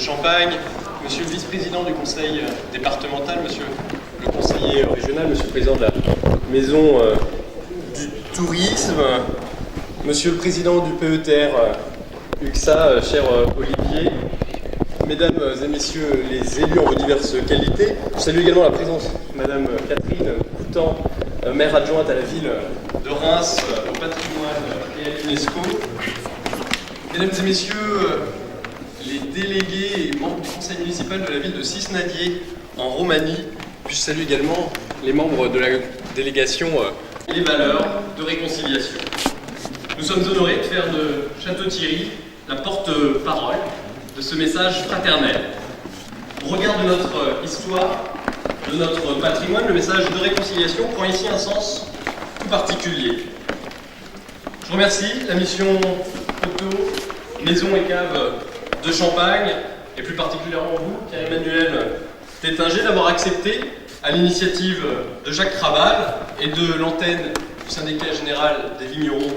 Champagne, monsieur le vice-président du conseil départemental, monsieur le conseiller régional, monsieur le président de la maison du tourisme, monsieur le président du PETR UXA, cher Olivier, mesdames et messieurs les élus en vos diverses qualités. Je salue également la présence de madame Catherine Coutan, maire adjointe à la ville de Reims, au patrimoine et à l'UNESCO. Mesdames et messieurs, les délégués et membres du conseil municipal de la ville de Cisnadier en Roumanie, puis je salue également les membres de la délégation et les valeurs de réconciliation. Nous sommes honorés de faire de Château-Thierry la porte-parole de ce message fraternel. Au regard de notre histoire, de notre patrimoine, le message de réconciliation prend ici un sens tout particulier. Je remercie la mission Photo, Maison et Cave de Champagne, et plus particulièrement vous, Pierre-Emmanuel Tétinger, d'avoir accepté, à l'initiative de Jacques Krabal et de l'antenne du syndicat général des vignerons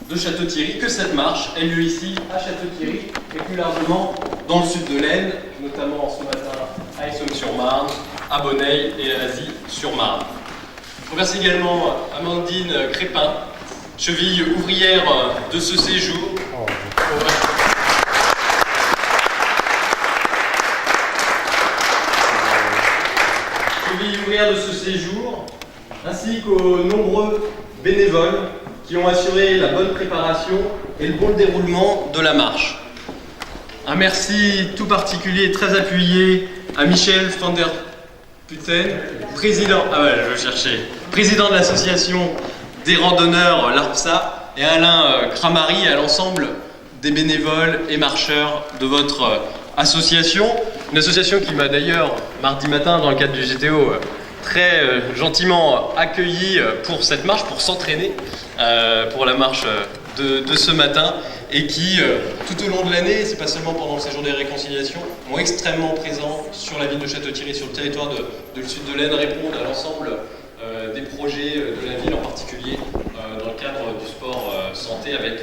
de Château-Thierry, que cette marche ait lieu ici à Château-Thierry et plus largement dans le sud de l'Aisne, notamment ce matin à Essômes-sur-Marne, à Bonneuil et à Azy-sur-Marne. Je remercie également Amandine Crépin, cheville ouvrière de ce séjour. Cheville ouvrière de ce séjour, ainsi qu'aux nombreux bénévoles qui ont assuré la bonne préparation et le bon déroulement de la marche. Un merci tout particulier et très appuyé à Michel van der Putten, président de l'association des randonneurs l'ARPSA, et Alain Kramary, à l'ensemble des bénévoles et marcheurs de votre association. Une association qui m'a d'ailleurs, mardi matin, dans le cadre du GTO, très gentiment accueilli pour cette marche, pour s'entraîner pour la marche de ce matin, et qui, tout au long de l'année, c'est pas seulement pendant le séjour des réconciliations, sont extrêmement présents sur la ville de Château-Thierry, sur le territoire de le sud de l'Aisne, répondent à l'ensemble des projets de la ville, en particulier dans le cadre du sport santé avec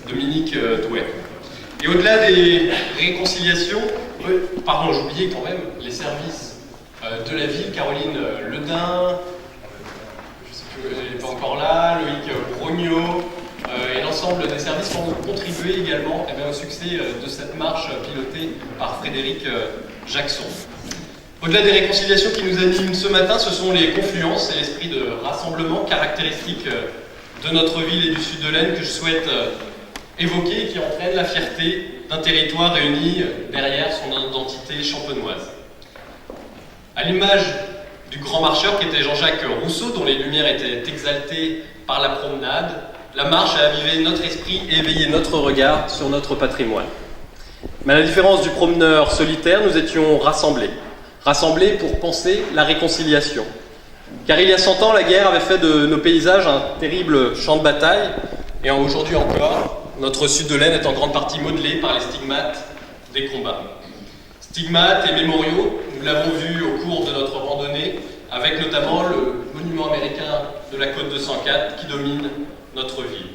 Dominique Douet. Et au-delà des réconciliations, j'oubliais quand même les services de la ville. Caroline Ledin, je sais qu'elle n'est pas encore là, Loïc Brognot, et l'ensemble des services vont contribuer également au succès de cette marche pilotée par Frédéric Jackson. Au-delà des réconciliations qui nous animent ce matin, ce sont les confluences et l'esprit de rassemblement caractéristiques de notre ville et du sud de l'Aisne que je souhaite évoquer et qui entraînent la fierté d'un territoire réuni derrière son identité champenoise. À l'image du grand marcheur qui était Jean-Jacques Rousseau, dont les lumières étaient exaltées par la promenade, la marche a avivé notre esprit et éveillé notre regard sur notre patrimoine. Mais à la différence du promeneur solitaire, nous étions rassemblés pour penser la réconciliation. Car il y a 100 ans, la guerre avait fait de nos paysages un terrible champ de bataille, et aujourd'hui encore, notre sud de l'Aisne est en grande partie modelé par les stigmates des combats. Stigmates et mémoriaux, nous l'avons vu au cours de notre randonnée, avec notamment le monument américain de la côte 204 qui domine notre ville.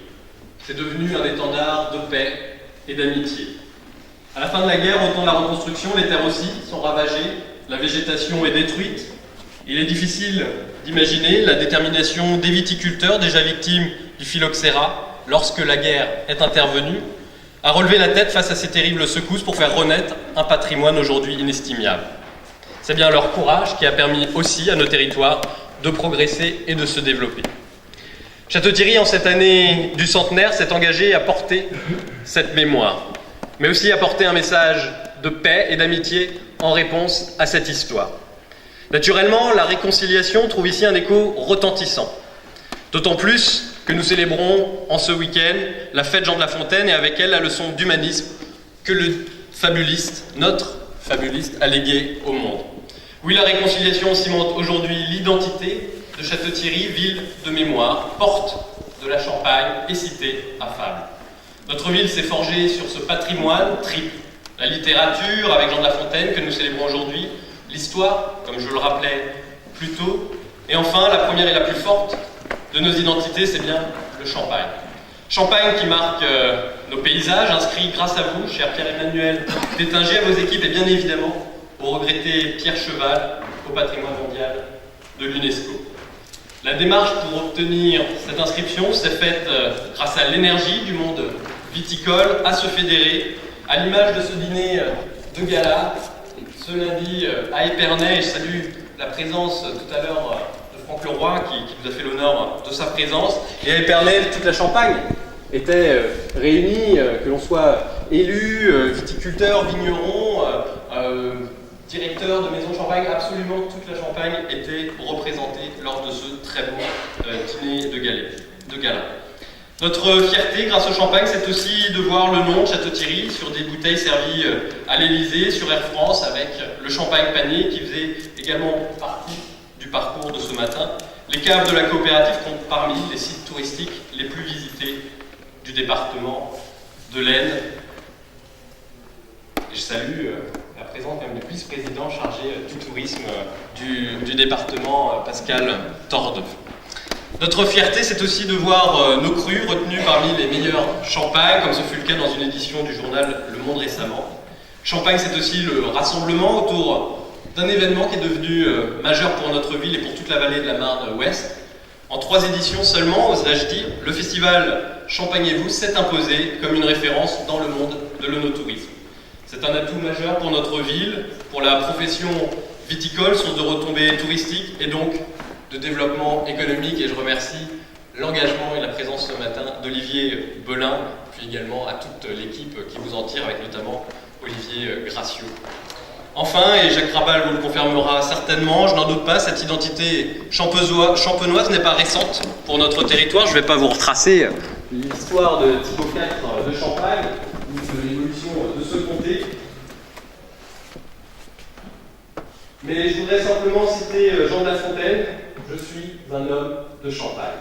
C'est devenu un étendard de paix et d'amitié. À la fin de la guerre, au temps de la reconstruction, les terres aussi sont ravagées, la végétation est détruite. Il est difficile d'imaginer la détermination des viticulteurs, déjà victimes du phylloxéra, lorsque la guerre est intervenue, à relever la tête face à ces terribles secousses pour faire renaître un patrimoine aujourd'hui inestimable. C'est bien leur courage qui a permis aussi à nos territoires de progresser et de se développer. Château-Thierry, en cette année du centenaire, s'est engagé à porter cette mémoire, mais aussi à porter un message de paix et d'amitié en réponse à cette histoire. Naturellement, la réconciliation trouve ici un écho retentissant, d'autant plus que nous célébrons en ce week-end la fête Jean de La Fontaine et avec elle la leçon d'humanisme que le fabuliste, notre fabuliste, a léguée au monde. Oui, la réconciliation cimente aujourd'hui l'identité de Château-Thierry, ville de mémoire, porte de la Champagne et cité à fable. Notre ville s'est forgée sur ce patrimoine triple. La littérature, avec Jean de La Fontaine, que nous célébrons aujourd'hui, l'histoire, comme je le rappelais plus tôt, et enfin, la première et la plus forte de nos identités, c'est bien le Champagne. Champagne qui marque nos paysages, inscrits grâce à vous, cher Pierre-Emmanuel Tétinger, à vos équipes et bien évidemment au regretté Pierre Cheval, au patrimoine mondial de l'UNESCO. La démarche pour obtenir cette inscription s'est faite grâce à l'énergie du monde viticole à se fédérer, à l'image de ce dîner de gala, ce lundi à Épernay. Et je salue la présence tout à l'heure de Franck Leroy qui nous a fait l'honneur de sa présence. Et à Épernay, toute la Champagne était réunie, que l'on soit élu, viticulteur, vigneron, directeur de maison Champagne, absolument toute la Champagne était représentée lors de ce très beau dîner de gala. Notre fierté, grâce au Champagne, c'est aussi de voir le nom de Château-Thierry sur des bouteilles servies à l'Élysée, sur Air France, avec le champagne panier qui faisait également partie du parcours de ce matin. Les caves de la coopérative comptent parmi les sites touristiques les plus visités du département de l'Aisne. Je salue la présence même du vice-président chargé du tourisme du département, Pascal Torde. Notre fierté, c'est aussi de voir nos crus retenus parmi les meilleurs champagnes, comme ce fut le cas dans une édition du journal Le Monde récemment. Champagne, c'est aussi le rassemblement autour d'un événement qui est devenu majeur pour notre ville et pour toute la vallée de la Marne-Ouest. En 3 éditions seulement, oserais-je dire, le festival Champagne et vous s'est imposé comme une référence dans le monde de l'œnotourisme. C'est un atout majeur pour notre ville, pour la profession viticole, source de retombées touristiques et donc de développement économique. Et je remercie l'engagement et la présence ce matin d'Olivier Belin, puis également à toute l'équipe qui vous en tire, avec notamment Olivier Gracieux. Enfin, et Jacques Rabal vous le confirmera certainement, je n'en doute pas, cette identité champenoise n'est pas récente pour notre territoire. Je ne vais pas vous retracer l'histoire de Thibaut IV de Champagne, ou de l'évolution de ce comté. Mais je voudrais simplement citer Jean de La Fontaine, je suis un homme de Champagne.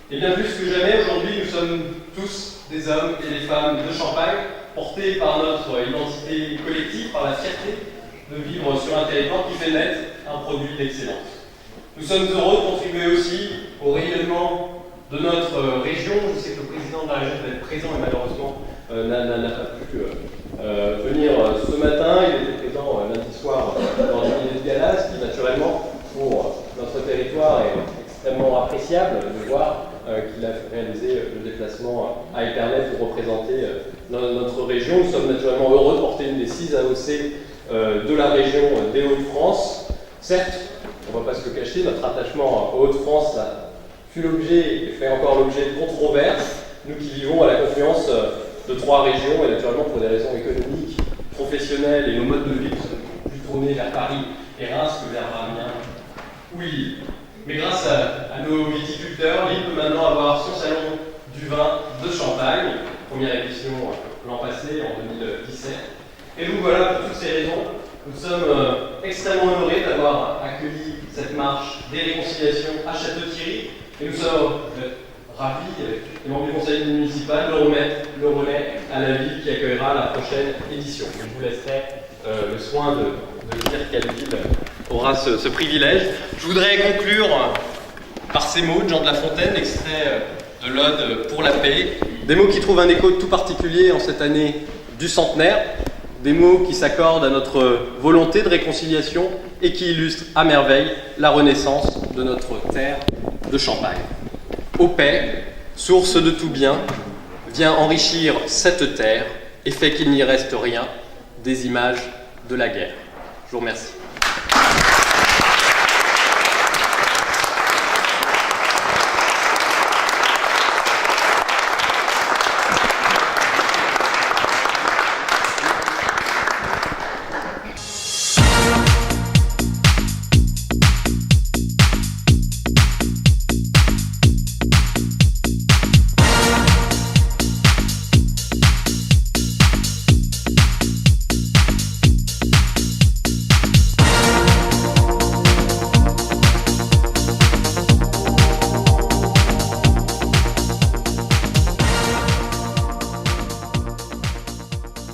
Et bien plus que jamais, aujourd'hui, nous sommes tous des hommes et des femmes de Champagne, portés par notre identité collective, par la fierté de vivre sur un territoire qui fait naître un produit d'excellence. Nous sommes heureux de contribuer aussi au rayonnement de notre région. Je sais que le président de la région va être présent et malheureusement n'a pas pu venir ce matin. Il était présent lundi soir dans le dîner de gala, ce qui naturellement pour notre territoire est extrêmement appréciable de voir qu'il a réalisé le déplacement à Épernay pour représenter notre région. Nous sommes naturellement heureux de porter une des 6 AOC de la région des Hauts-de-France. Certes, on ne va pas se le cacher, notre attachement aux Hauts-de-France fut l'objet et fait encore l'objet de controverses. Nous qui vivons à la confluence de 3 régions, et naturellement pour des raisons économiques, professionnelles et nos modes de vie sont plus tournés vers Paris et Reims que vers Amiens ou Lille. Mais grâce à nos viticulteurs, Lille peut maintenant avoir son salon du vin de Champagne, première édition l'an passé, en 2017. Et donc voilà, pour toutes ces raisons, nous sommes extrêmement honorés d'avoir accueilli cette marche des réconciliations à Château-Thierry. Et nous sommes ravis, les membres du conseil municipal, de remettre le relais à la ville qui accueillera la prochaine édition. Je vous laisserai le soin de dire quelle ville aura ce privilège. Je voudrais conclure par ces mots de Jean de La Fontaine, extrait de l'Ode pour la paix. Des mots qui trouvent un écho tout particulier en cette année du centenaire. Des mots qui s'accordent à notre volonté de réconciliation et qui illustrent à merveille la renaissance de notre terre de Champagne. Ô paix, source de tout bien, viens enrichir cette terre et fait qu'il n'y reste rien des images de la guerre. Je vous remercie.